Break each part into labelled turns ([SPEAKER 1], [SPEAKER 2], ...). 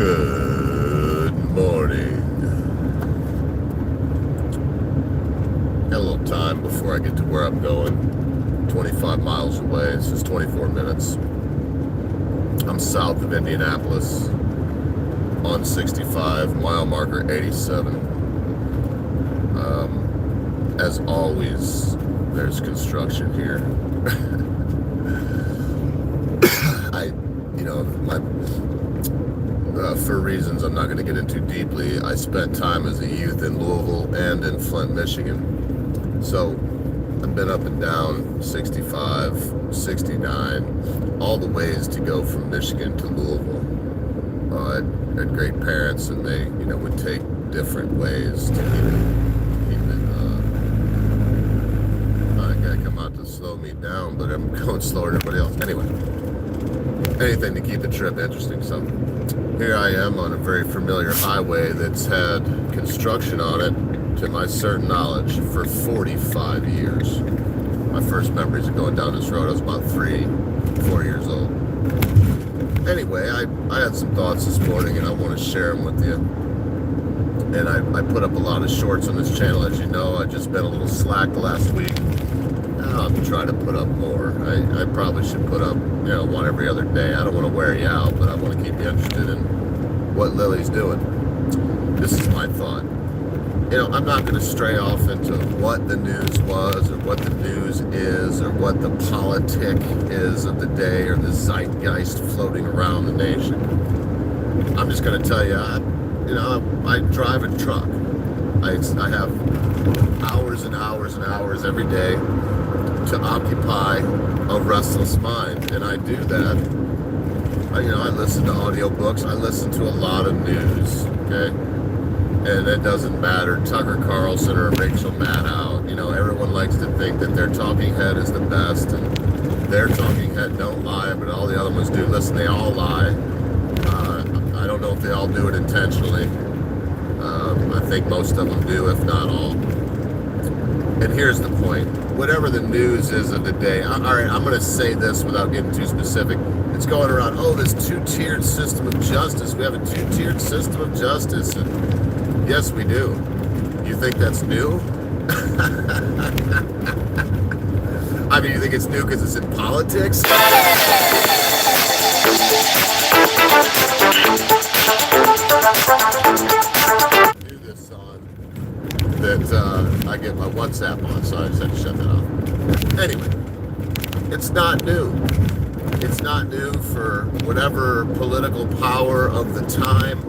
[SPEAKER 1] Good morning. Got a little time before I get to where I'm going. 25 miles away. It's just 24 minutes. I'm south of Indianapolis on 65, mile marker 87. As always, there's construction here. For reasons I'm not going to get into deeply, I spent time as a youth in Louisville and in Flint, Michigan. So I've been up and down 65, 69, all the ways to go from Michigan to Louisville. I had great parents, and they, would take different ways to I gotta come out to slow me down, but I'm going slower than everybody else. Anyway, anything to keep the trip interesting. So here I am on a very familiar highway that's had construction on it, to my certain knowledge, for 45 years. My first memories of going down this road, I was about 4 years old. Anyway, I had some thoughts this morning, and I want to share them with you. And I put up a lot of shorts on this channel, as you know. I've just been a little slack the last week. I'll try to put up more. I probably should put up, one every other day. I don't want to wear you out, but I want to keep you interested in what Lily's doing. This is my thought. I'm not going to stray off into what the news was, or what the news is, or what the politic is of the day, or the zeitgeist floating around the nation. I'm just going to tell you, I drive a truck. I have hours and hours and hours every day to occupy a restless mind, and I do that. I listen to audiobooks. I listen to a lot of news, okay? And it doesn't matter, Tucker Carlson or Rachel Maddow. Everyone likes to think that their talking head is the best, and their talking head don't lie, but all the other ones do. Listen, they all lie. I don't know if they all do it intentionally. I think most of them do, if not all. And here's the point. Whatever the news is of the day, all right, I'm going to say this without getting too specific. It's going around, this two-tiered system of justice. We have a two-tiered system of justice. And yes, we do. You think that's new? I mean, you think it's new because it's in politics? Do this song that I get my WhatsApp on, so I just had to shut that off. Anyway, it's not new. It's not new for whatever political power of the time.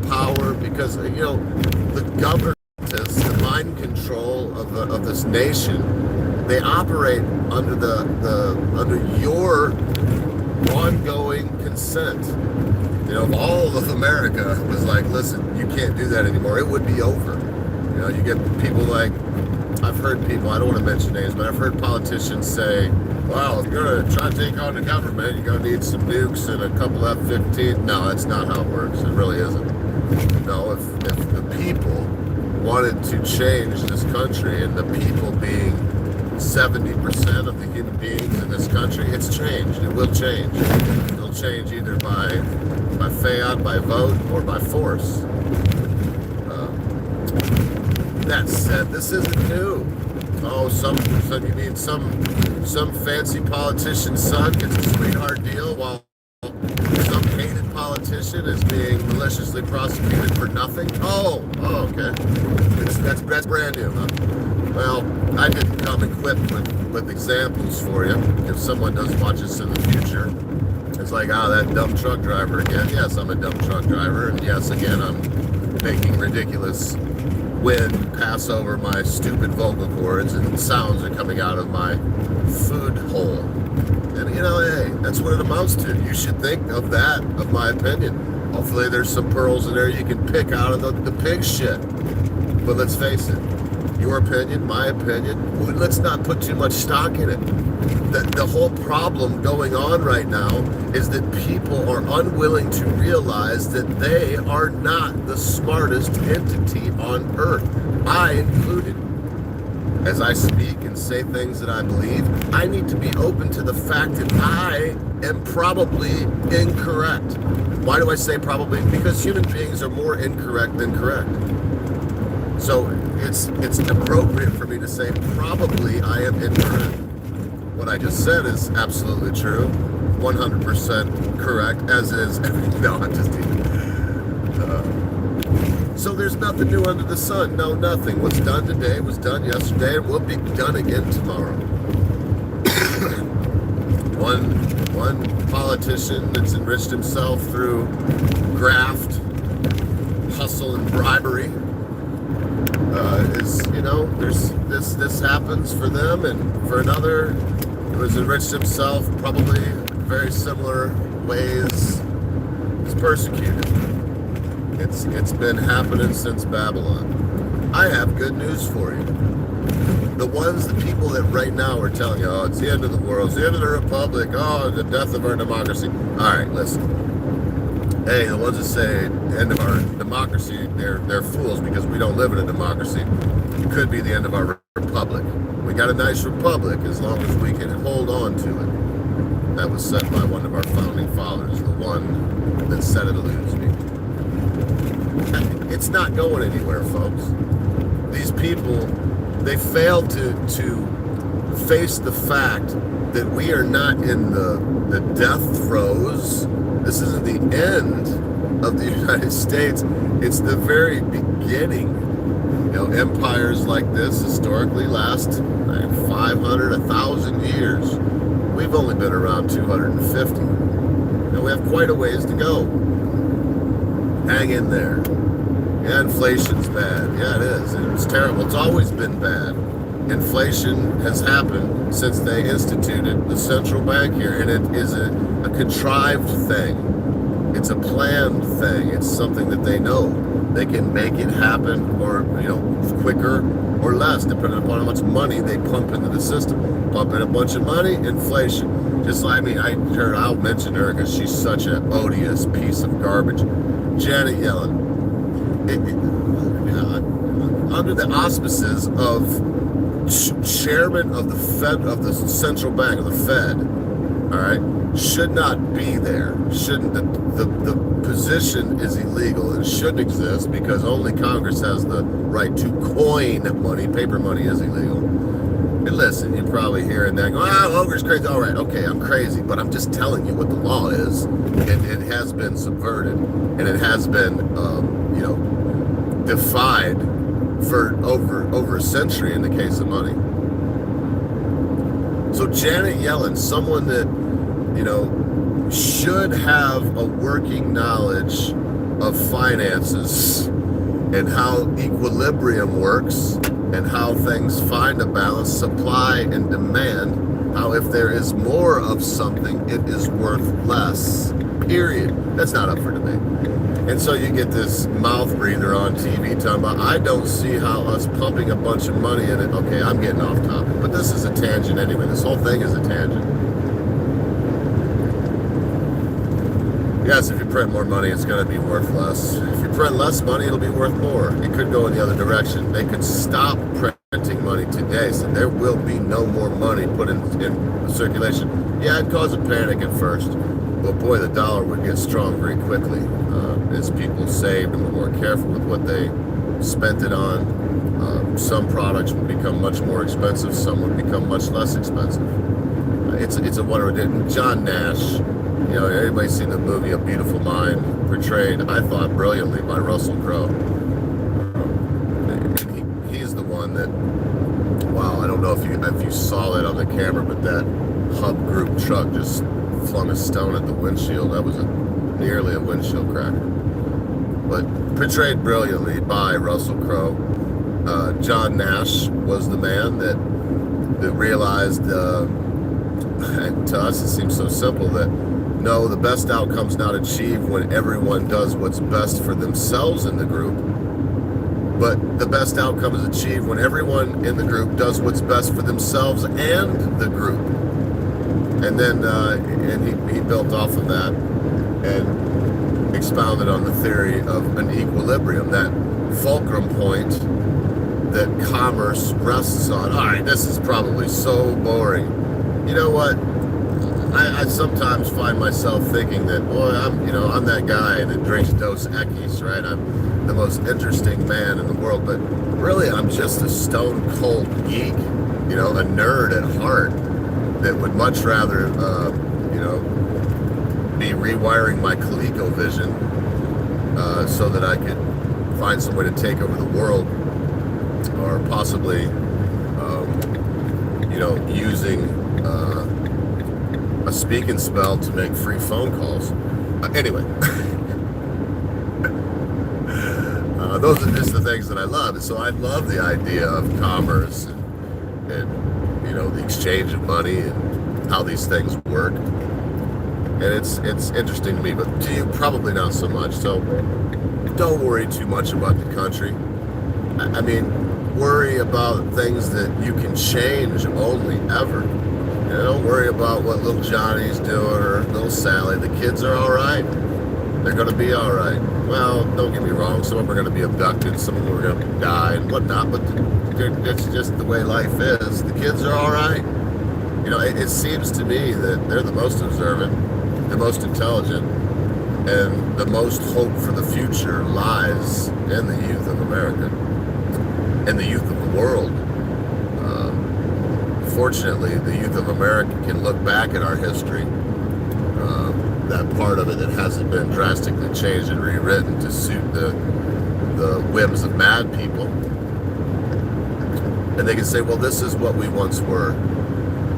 [SPEAKER 1] Power, because the government, the mind control of this nation, they operate under under your ongoing consent. If all of America was like, listen, you can't do that anymore, it would be over. You get people like, I've heard people, I don't want to mention names, but I've heard politicians say, well, if you're going to try to take on the government, you're going to need some nukes and a couple F-15. No, that's not how it works. It really isn't. No, if the people wanted to change this country, and the people being 70% of the human beings in this country, it's changed. It will change. It'll change either by fiat, by vote, or by force. That said, this isn't new. You mean some fancy politician's son gets a sweetheart deal while some hated politician is being maliciously prosecuted for nothing? Oh, okay. That's brand new, huh? Well, I didn't come equipped with examples for you. If someone does watch this in the future, it's like, that dumb truck driver again. Yes, I'm a dumb truck driver, and yes, again, I'm making ridiculous wind pass over my stupid vocal cords, and sounds are coming out of my food hole. And hey, that's what it amounts to. You should think of that, of my opinion. Hopefully there's some pearls in there you can pick out of the pig shit. But let's face it, your opinion, my opinion, let's not put too much stock in it. The whole problem going on right now is that people are unwilling to realize that they are not the smartest entity on earth. I included. As I speak and say things that I believe, I need to be open to the fact that I am probably incorrect. Why do I say probably? Because human beings are more incorrect than correct. So it's appropriate for me to say probably I am incorrect. What I just said is absolutely true, 100% correct, as is everything. No, I'm just kidding. So there's nothing new under the sun. No, nothing. What's done today was done yesterday and will be done again tomorrow. One politician that's enriched himself through graft, hustle, and bribery is, there's this happens for them, and for another who has enriched himself probably very similar ways is persecuted. It's been happening since Babylon. I have good news for you. The people that right now are telling you, oh, it's the end of the world, it's the end of the republic, oh, the death of our democracy. All right, listen. Hey, the ones that say the end of our democracy, they're fools because we don't live in a democracy. It could be the end of our republic. We got a nice republic as long as we can hold on to it. That was said by one of our founding fathers, the one that said it eludes me. It's not going anywhere, folks. These people, they fail to face the fact that we are not in the death throes. This isn't the end of the United States. It's the very beginning. Empires like this historically last 500, 1,000 years. We've only been around 250. And we have quite a ways to go. Hang in there. Yeah, inflation's bad. Yeah, it is. It's terrible. It's always been bad. Inflation has happened since they instituted the central bank here, and it is a contrived thing. It's a planned thing. It's something that they know. They can make it happen, or quicker or less, depending upon how much money they pump into the system. Pump in a bunch of money, inflation. Just like I'll mention her because she's such an odious piece of garbage. Janet Yellen. Under the auspices of chairman of the central bank of the Fed, all right, should not be there. Shouldn't the position is illegal and shouldn't exist because only Congress has the right to coin money. Paper money is illegal. And listen, you're probably hearing that going, Hogan's crazy. All right, okay, I'm crazy, but I'm just telling you what the law is. It has been subverted, and it has been, defied for over a century in the case of money. So Janet Yellen, someone that, should have a working knowledge of finances and how equilibrium works and how things find a balance, supply and demand, how if there is more of something, it is worth less, period. That's not up for debate. And so you get this mouth breather on TV talking about, I don't see how us pumping a bunch of money in it. Okay, I'm getting off topic, but this is a tangent anyway. This whole thing is a tangent. Yes, if you print more money, it's going to be worth less. If you print less money, it'll be worth more. It could go in the other direction. They could stop printing money today, so there will be no more money put in circulation. Yeah, it'd cause a panic at first, but boy, the dollar would get strong very quickly as people saved and were more careful with what they spent it on. Some products would become much more expensive, some would become much less expensive. It's a wonder. John Nash, everybody's seen the movie A Beautiful Mind, portrayed, I thought, brilliantly by Russell Crowe. He's the one that, wow, I don't know if you saw that on the camera, but that Hub Group truck just flung a stone at the windshield. That was nearly a windshield cracker. But portrayed brilliantly by Russell Crowe. John Nash was the man that realized, to us it seems so simple, that no, the best outcome's not achieved when everyone does what's best for themselves in the group, but the best outcome is achieved when everyone in the group does what's best for themselves and the group. And then he built off of that and expounded on the theory of an equilibrium, that fulcrum point that commerce rests on. All right, this is probably so boring. You know what? I sometimes find myself thinking that, boy, I'm that guy that drinks Dos Equis, right? I'm the most interesting man in the world, but really I'm just a stone cold geek, a nerd at heart that would much rather, be rewiring my ColecoVision so that I could find some way to take over the world, or possibly, using a speak and spell to make free phone calls. Anyway, those are just the things that I love. And so I love the idea of commerce and the exchange of money and how these things work. And it's interesting to me, but to you, probably not so much. So don't worry too much about the country. I mean, worry about things that you can change only ever. Don't worry about what little Johnny's doing or little Sally. The kids are all right. They're going to be all right. Well, don't get me wrong. Some of them are going to be abducted. Some of them are going to die and whatnot. But it's just the way life is. The kids are all right. It seems to me that they're the most observant, the most intelligent, and the most hope for the future lies in the youth of America and the youth of the world. Fortunately, the youth of America can look back at our history, that part of it that hasn't been drastically changed and rewritten to suit the whims of mad people. And they can say, well, this is what we once were.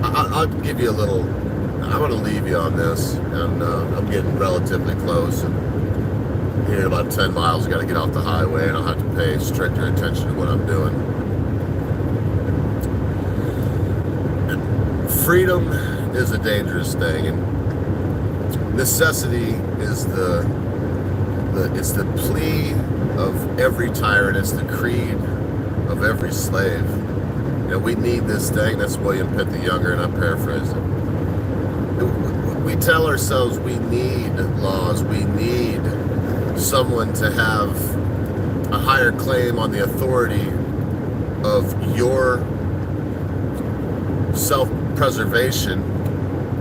[SPEAKER 1] I'll give you a little, I'm going to leave you on this, and I'm getting relatively close. And here in about 10 miles, I've got to get off the highway, and I'll have to pay stricter attention to what I'm doing. Freedom is a dangerous thing, and necessity is it's the plea of every tyrant, it's the creed of every slave. We need this thing. That's William Pitt the Younger, and I'm paraphrasing. We tell ourselves we need laws, we need someone to have a higher claim on the authority of your self-preservation.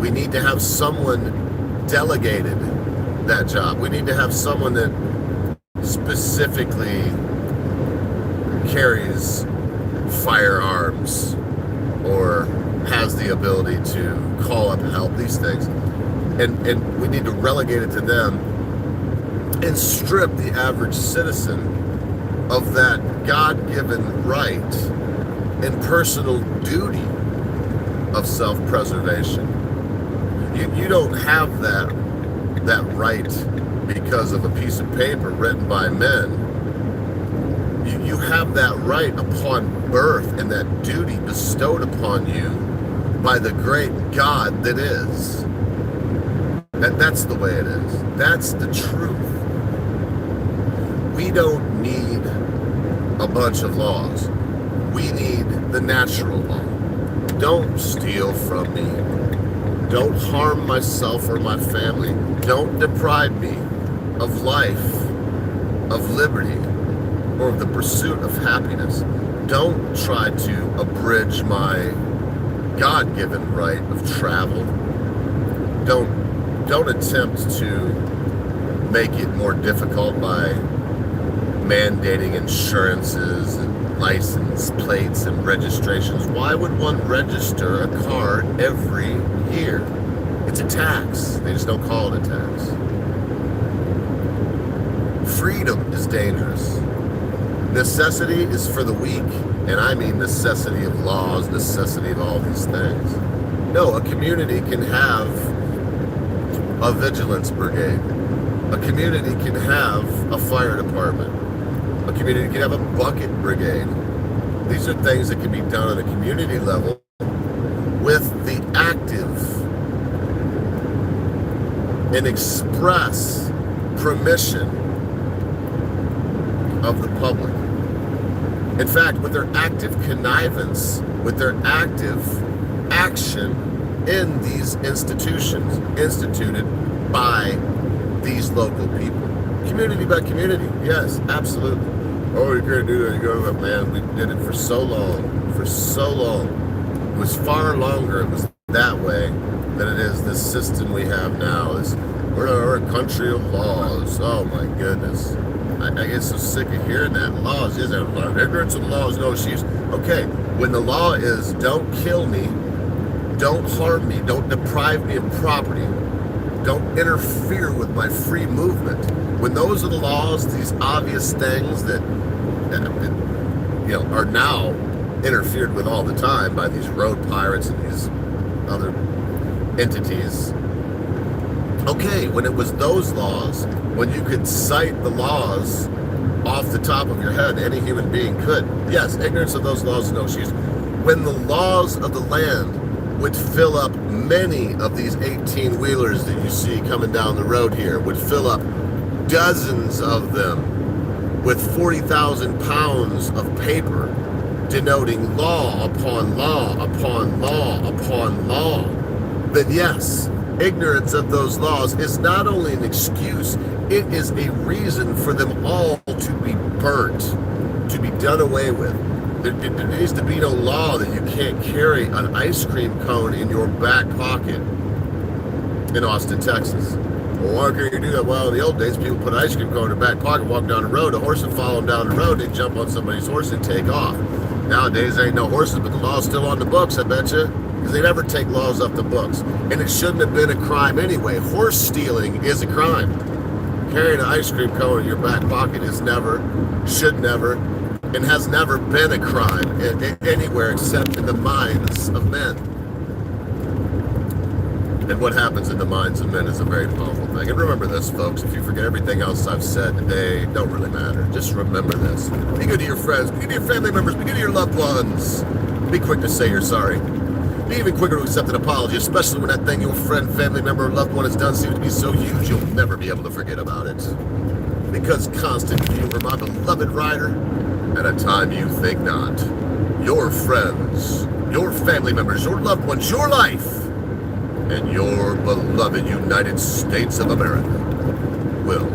[SPEAKER 1] We need to have someone delegated that job. We need to have someone that specifically carries firearms or has the ability to call up help, these things. And we need to relegate it to them and strip the average citizen of that God-given right and personal duty of self-preservation. You don't have that right because of a piece of paper written by men. You have that right upon birth and that duty bestowed upon you by the great God that is. That's the way it is. That's the truth. We don't need a bunch of laws. We need the natural law. Don't steal from me. Don't harm myself or my family. Don't deprive me of life, of liberty, or of the pursuit of happiness. Don't try to abridge my God-given right of travel. Don't attempt to make it more difficult by mandating insurances and license plates and registrations. Why would one register a car every year? It's a tax. They just don't call it a tax. Freedom is dangerous. Necessity is for the weak, and I mean necessity of laws, necessity of all these things. No, a community can have a vigilance brigade. A community can have a fire department. A community can have a bucket brigade. These are things that can be done on a community level with the active and express permission of the public. In fact, with their active connivance, with their active action in these institutions instituted by these local people. Community by community, yes, absolutely. Oh, you can't do that. You go, man, we did it for so long. For so long. It was far longer. It was that way than it is this system we have now. We're a country of laws. Oh, my goodness. I get so sick of hearing that. Laws is ignorance of the laws, no excuse. Okay, when the law is don't kill me, don't harm me, don't deprive me of property, don't interfere with my free movement. When those are the laws, these obvious things that are now interfered with all the time by these road pirates and these other entities. Okay, when it was those laws, when you could cite the laws off the top of your head, any human being could. Yes, ignorance of those laws is no excuse. When the laws of the land would fill up many of these 18-wheelers that you see coming down the road here, would fill up dozens of them with 40,000 pounds of paper denoting law upon law upon law upon law, then yes, ignorance of those laws is not only an excuse, it is a reason for them all to be burnt, to be done away with. There needs to be no law that you can't carry an ice cream cone in your back pocket in Austin, Texas. Well, why can't you do that? Well, in the old days, people put an ice cream cone in their back pocket, walk down the road, a horse would follow them down the road, they'd jump on somebody's horse and take off. Nowadays, there ain't no horses, but the law's still on the books, I bet you. Because they never take laws off the books. And it shouldn't have been a crime anyway. Horse stealing is a crime. Carrying an ice cream cone in your back pocket is never, should never, and has never been a crime anywhere except in the minds of men. And what happens in the minds of men is a very powerful thing. And remember this, folks, if you forget everything else I've said today, don't really matter. Just remember this. Be good to your friends, be good to your family members, be good to your loved ones. Be quick to say you're sorry. Be even quicker to accept an apology, especially when that thing your friend, family member, or loved one has done seems to be so huge you'll never be able to forget about it. Because constant humor, my beloved rider, at a time you think not. Your friends, your family members, your loved ones, your life, and your beloved United States of America will